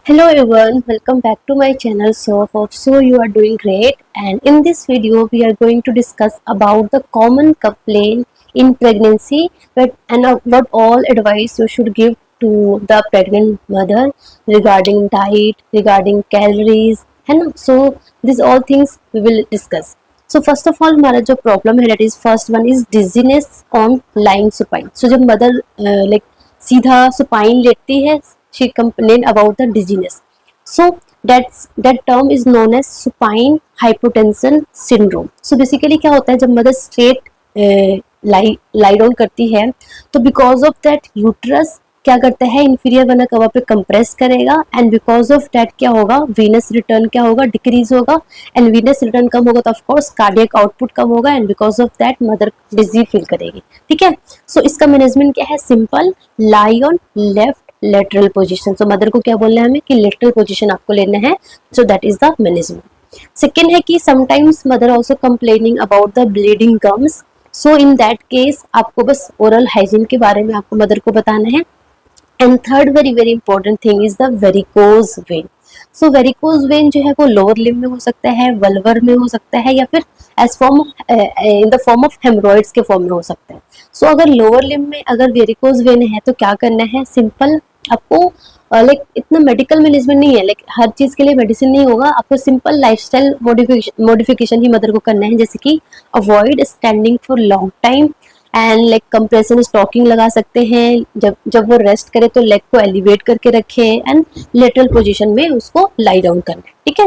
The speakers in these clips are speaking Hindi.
Hello everyone, welcome back to my channel. Hope you are doing great, and in this video we are going to discuss about the common complaint in pregnancy and what all advice you should give to the pregnant mother regarding diet, regarding calories, and so these all things we will discuss. So first of all हमारा जो problem है that is first one is dizziness on lying supine. So जब mother like सीधा supine लेटती है, she complained about the dizziness. So that term is known as supine hypotension syndrome. So basically क्या होता है जब मदर स्ट्रेट लाई डाउन करती है तो बिकॉज ऑफ दैट यूट्रस क्या करता है इंफीरियर वेना कवा पे कंप्रेस करेगा एंड बिकॉज ऑफ दैट क्या होगा वीनस रिटर्न क्या होगा डिक्रीज होगा एंड वीनस रिटर्न कम होगा तो ऑफ कोर्स कार्डियक आउटपुट कम होगा and because of that mother dizzy feel करेगी. ठीक है. सो इसका मैनेजमेंट क्या है simple lie on left lateral position. So mother को क्या बोलना है हमें कि लेटरल पोजीशन आपको लेना है. So that is the management. Second है कि sometimes mother also complaining about the bleeding gums. So in that case आपको बस ओरल हाइजीन के बारे में आपको मदर को बताना है. And third very important thing is the varicose vein. So varicose vein जो है वो लोअर लिम्ब में हो सकता है, वल्वर में हो सकता है या फिर as form in the form of haemorrhoids के फॉर्म में हो सकता है. सो अगर लोअर लिम्ब में अगर वेरिकोज वेन है तो क्या करना है सिंपल आपको लाइक इतना मेडिकल मैनेजमेंट नहीं है, लाइक हर चीज के लिए मेडिसिन नहीं होगा. आपको सिंपल लाइफस्टाइल मॉडिफिकेशन ही मदर को करना है, जैसे कि avoid standing for long time and like compression stocking लगा सकते हैं. जब वो रेस्ट करे तो लेग को एलिवेट करके रखे एंड लेटरल पोजीशन में उसको लाई डाउन करना है. ठीक है.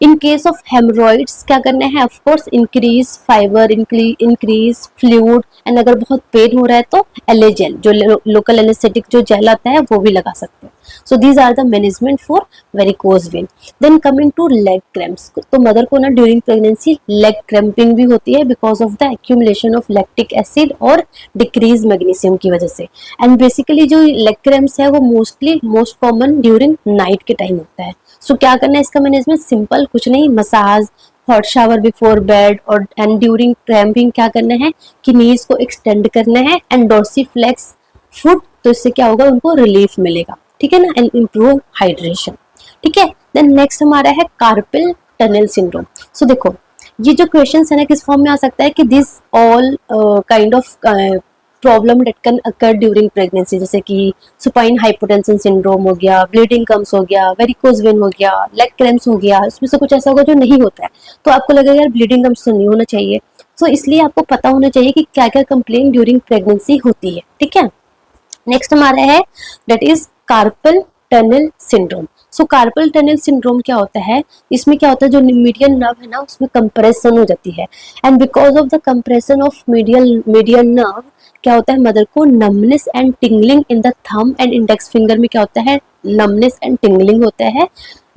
इन केस ऑफ हेमरॉइड्स क्या करना है of course increase fibre, increase fluid and अगर बहुत पेन हो रहा है तो एलेजेल जो लोकल एनेस्थेटिक जो जेल आता है वो भी लगा सकते हैं. So these are the management for varicose vein. Then coming to leg cramps. तो मदर को ना ड्यूरिंग प्रेगनेंसी लेग क्रैम्पिंग भी होती है because of the accumulation of lactic acid और डिक्रीज मैग्नीशियम की वजह से. एंड बेसिकली जो लेग क्रैम्प्स है वो मोस्ट कॉमन ड्यूरिंग नाइट के टाइम होता है. सो क्या करना है इसका मैनेजमेंट सिंपल कुछ नहीं, massage, hot shower before bed और एंड ड्यूरिंग क्रैम्पिंग क्या करना है कि नीज को एक्सटेंड करना है एंड डॉर्सीफ्लेक्स फुट. तो इससे क्या होगा उनको रिलीफ मिलेगा. ठीक है ना. And improve hydration. ठीक है. देन नेक्स्ट हमारा है कार्पल टनल सिंड्रोम. सो देखो ये जो क्वेश्चन है ना किस फॉर्म में आ सकता है कि this all kind of problem date can occur during pregnancy, जैसे कि सुपाइन हाइपोटेंशन सिंड्रोम हो गया, ब्लीडिंग कम्स हो गया, वेरिकोज वेन हो गया, लेग क्रैम्प्स हो गया. इसमें से कुछ ऐसा होगा जो नहीं होता है तो आपको लगेगा यार ब्लीडिंग कम्स तो नहीं होना चाहिए. तो इसलिए आपको पता होना चाहिए कि क्या क्या कंप्लेन ड्यूरिंग प्रेगनेंसी होती है. ठीक है. नेक्स्ट हमारा है that is carpal tunnel syndrome. So carpal tunnel syndrome क्या होता है, इसमें क्या होता है जो मीडियन नर्व है ना उसमें कंप्रेशन हो जाती है and because of the compression of median nerve क्या होता है मदर को numbness and tingling in the thumb and index finger में क्या होता है नमनेस एंड टिंगलिंग होता है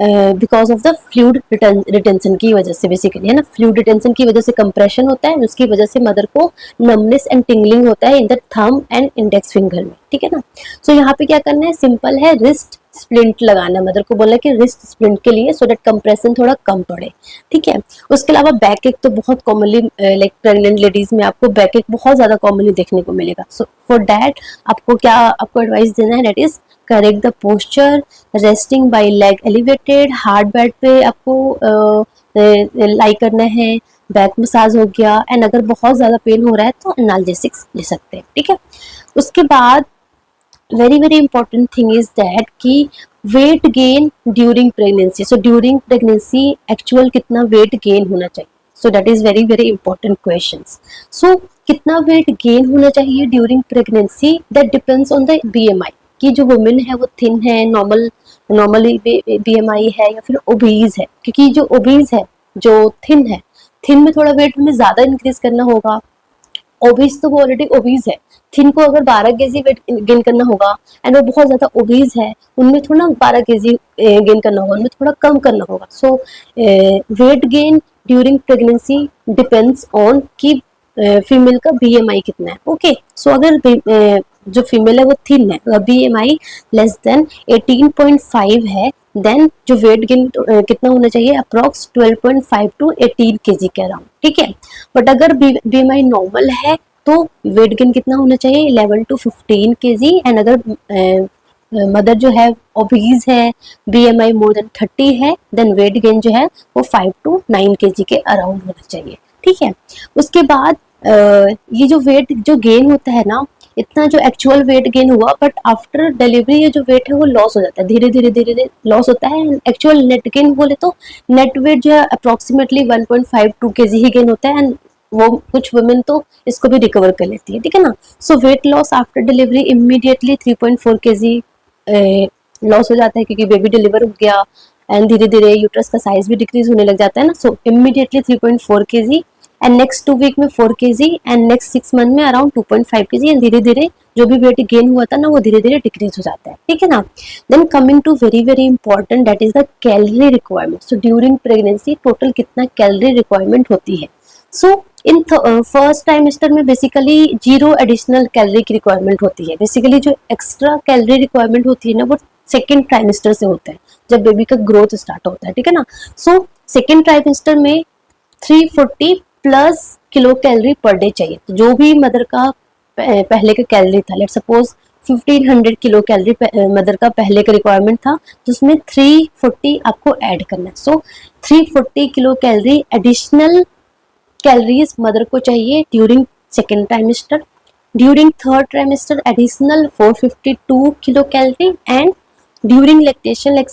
because of the fluid retention की वजह से. बेसिकली है ना फ्लूइड रिटेंशन की वजह से कंप्रेशन होता है, उसकी वजह से मदर को नमनेस एंड टिंगलिंग होता है in the thumb and index finger में. ठीक है ना. सो यहाँ पे क्या करना है सिंपल है रिस्ट स्प्लिंट लगाना. मदर को बोला कि रिस्ट स्प्लिंट के लिए सो दैट कंप्रेशन थोड़ा कम पड़े. ठीक है. उसके अलावा बैक एक तो बहुत कॉमनली लाइक प्रेग्नेंट लेडीज में आपको बैक एक बहुत ज्यादा कॉमनली देखने को मिलेगा. सो फॉर दैट आपको एडवाइस देना है that is correct the posture, resting by leg elevated, hard bed पे आपको लाई करना है, बैक मसाज हो गया एंड अगर बहुत ज्यादा पेन हो रहा है तो एनाल्जेसिक्स ले सकते हैं. ठीक है. उसके बाद very important thing is that कि weight gain during pregnancy. So during pregnancy actual कितना वेट गेन होना चाहिए. So that is very important questions. So कितना वेट गेन होना चाहिए during pregnancy that depends on the BMI कि जो वुमेन है वो थिन है, नॉर्मली BMI है या फिर ओबीज है. क्योंकि जो ओबीज है जो थिन में थोड़ा वेट हमें ज्यादा इंक्रीज करना होगा. ओबीज तो वो ऑलरेडी ओबीज है, थिन को अगर 12 केजी वेट गेन करना होगा एंड वो बहुत ज्यादा ओबीज है उनमें थोड़ा 12 केजी गेन करना होगा, उनमें थोड़ा कम करना होगा. So weight gain during pregnancy depends on कि फीमेल का BMI कितना है. ओके. सो अगर जो फीमेल है वो थिन है, BMI लेस देन 18.5 है, देन जो वेट गेन कितना होना चाहिए अप्रोक्स 12.5 टू 18 केजी के अराउंड. ठीक है. बट अगर BMI नॉर्मल है तो वेट गेन कितना होना चाहिए 11 टू 15 केजी एंड अगर मदर जो है ओबीज है, BMI मोर देन 30 है, देन वेट गेन जो है वो 5 to 9 kg के अराउंड होना चाहिए। ठीक है, उसके बाद ये जो वेट जो गेन होता है ना, इतना जो एक्चुअल वेट गेन हुआ, बट आफ्टर डिलीवरी ये जो वेट है वो लॉस हो जाता है, धीरे धीरे धीरे धीरे लॉस होता है। एक्चुअल नेट गेन बोले तो नेट वेट जो है अप्रोक्सीमेटली 1.52 kg ही गेन होता है, एंड वो कुछ वुमेन तो इसको भी रिकवर कर लेती है। ठीक है ना, so weight loss after delivery immediately 3.4 kg loss हो जाता है, क्योंकि बेबी डिलीवर हो गया एंड धीरे धीरे यूट्रस का साइज भी डिक्रीज होने लग जाता है ना। So immediately 3.4 kg and next 2 week में 4 kg एंड नेक्स्ट 6 मंथ में अराउंड 2.5 kg, एंड धीरे धीरे जो भी वेट गेन हुआ था ना वो धीरे धीरे डिक्रीज हो जाता है। ठीक है ना, then coming to very very important, that is the calorie requirement. So during pregnancy total कितना कैलोरी रिक्वायरमेंट होती है। सो इन फर्स्ट ट्राइमेस्टर में बेसिकली 0 एडिशनल कैलोरी की रिक्वायरमेंट होती है। बेसिकली जो एक्स्ट्रा कैलोरी रिक्वायरमेंट होती है ना वो सेकेंड ट्राइमेस्टर से होता है, जब बेबी का ग्रोथ स्टार्ट होता है। ठीक है ना, सो सेकेंड ट्राइमेस्टर में 340 plus kilo calorie per day चाहिए। तो जो भी मदर का पहले का कैलोरी था, let suppose 1500 kilo calorie mother का पहले का रिक्वायरमेंट था, तो उसमें 340 आपको ऐड करना है। सो 340 kilo calorie additional calories mother को चाहिए during second trimester. During third trimester additional 452 kilo calorie, and during lactation like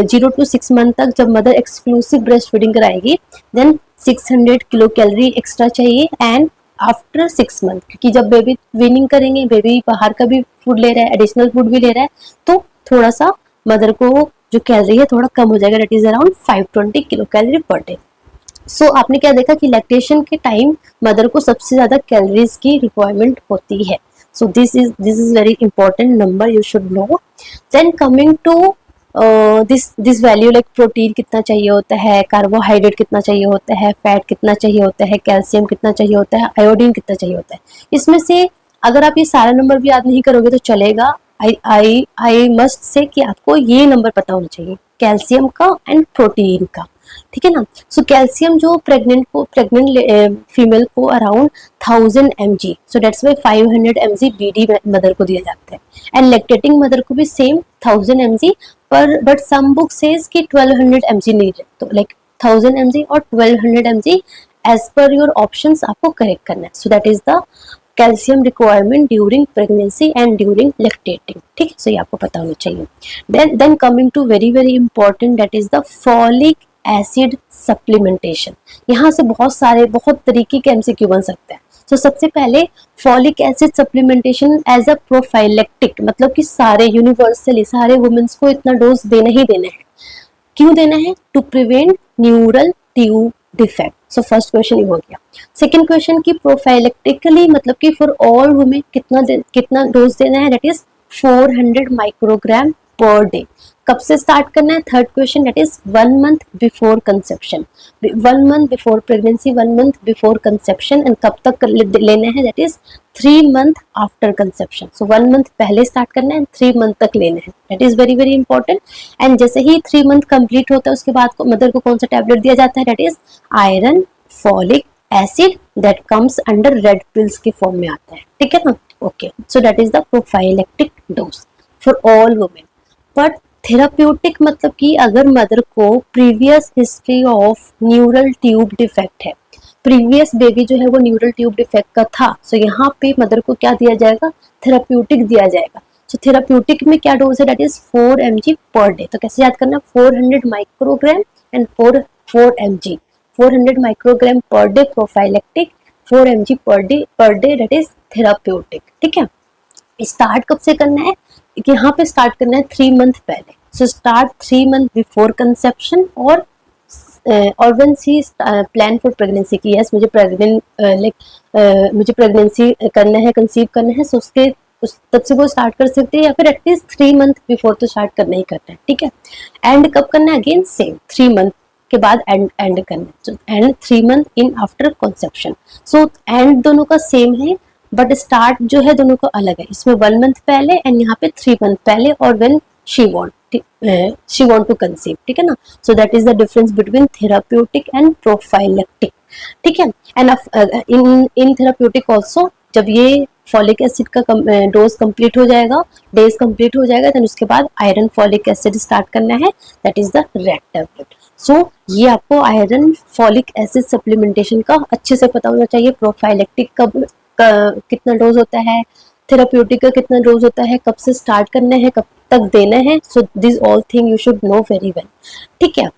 0 to 6 month तक जब मदर एक्सक्लूसिव ब्रेस्ट फीडिंग कराएगी, देन 600 किलो कैलोरी एक्स्ट्रा चाहिए। एंड आफ्टर 6 मंथ, क्योंकि जब बेबी वीनिंग करेंगे, बेबी बाहर का भी फूड ले रहा है, एडिशनल फूड भी ले रहा है, तो थोड़ा सा मदर को जो कैलोरी है थोड़ा कम हो जाएगा, that is around 520 kilocalorie per day. So आपने क्या देखा कि लैक्टेशन के टाइम मदर को सबसे ज्यादा कैलोरीज की रिक्वायरमेंट होती है। So this is very important number, you should know. Then coming to this value, like protein कितना चाहिए होता है, कार्बोहाइड्रेट कितना चाहिए होता है, फैट कितना चाहिए होता है, कैल्शियम कितना चाहिए होता है, आयोडीन कितना चाहिए होता है। इसमें से अगर आप ये सारा नंबर भी याद नहीं करोगे तो चलेगा। आई मस्ट से कि आपको ये नंबर पता होना चाहिए, कैल्शियम का एंड प्रोटीन का। ठीक है ना, सो कैल्शियम जो प्रेग्नेंट फीमेल को around 1000 mg, so that's why 500 mg BD mother को दिया जाता है, एंड लैक्टेटिंग मदर को भी सेम 1000 mg, पर बट सम बुक सेज कि 1200 mg नीडेड, तो लाइक 1000 mg और 1200 mg as per your options आपको करेक्ट करना है। So that is the calcium requirement during pregnancy and during lactating. ठीक है, सो ये आपको पता होना चाहिए। Then coming to very very important, that is the folic acid supplementation. यहाँ से बहुत तरीके के एमसीक्यू बन सकते हैं। तो सबसे पहले folic acid supplementation as a prophylactic, मतलब कि सारे यूनिवर्सली सारे वुमेन्स को इतना डोज देना ही देना है। क्यों देना है? To prevent neural tube defect. So first question ये हो गया। सेकंड क्वेश्चन की प्रोफाइलेक्टिकली मतलब कि फॉर ऑल वुमेन कितना डोज देना है, that is 400 microgram per day. कब से स्टार्ट करना है? Third question, that is 1 month before conception, 1 month before pregnancy, 1 month before conception, and कब तक लेना है? That is 3 month after conception. So 1 मंथ पहले स्टार्ट करना है, 3 मंथ तक लेना है, that is very very important. And जैसे ही 3 मंथ कंप्लीट होता है उसके बाद मदर को कौन सा टैबलेट दिया जाता है? That is iron folic acid, that comes under red pills के फॉर्म में आता है। ठीक है ना, okay. So that is the prophylactic dose for all women. But therapeutic मतलब कि अगर मदर को previous history of neural tube defect है, प्रीवियस बेबी जो है वो न्यूरल ट्यूब डिफेक्ट का था, सो यहाँ पे मदर को क्या दिया जाएगा? थेराप्यूटिक दिया जाएगा। सो थेराप्यूटिक में क्या डोज है? That is 4 mg per day. तो कैसे याद करना? 400 microgram and 4 mg, 400 microgram per day prophylactic, 4 mg per day that is therapeutic. ठीक है, स्टार्ट कब से करना है? यहाँ पे स्टार्ट करना है 3 मंथ पहले। So start 3 month before conception, और when she plan for pregnancy की यस मुझे मुझे प्रेगनेंसी करना है, कंसीव करना है, सो उसके तब से वो स्टार्ट कर सकते हैं, या फिर एटलीस्ट 3 मंथ बिफोर तो स्टार्ट करना ही करना है। ठीक है, एंड कब करना है? अगेन सेम 3 मंथ के बाद एंड करना है। So and 3 month in after conception. So and दोनों का सेम है, बट स्टार्ट जो है दोनों को अलग है। इसमें 1 मंथ पहले एंड यहाँ पे 3 मंथ पहले, और when she want to conceive. ठीक है ना, so that is the difference between therapeutic and prophylactic. ठीक है, एंड इन थेराप्यूटिक ऑल्सो जब ये फॉलिक एसिड का डोज कंप्लीट हो जाएगा, डेज कंप्लीट हो जाएगा, देन उसके बाद आयरन फॉलिक एसिड स्टार्ट करना है, that is the red tablet. So ये आपको आयरन फॉलिक एसिड सप्लीमेंटेशन का अच्छे से पता होना चाहिए। प्रोफाइलेक्टिक कब कितना डोज होता है, थेराप्यूटिक का कितना डोज होता है, कब से स्टार्ट करना है, कब तक देना है। So this all thing you should know very well, ठीक है।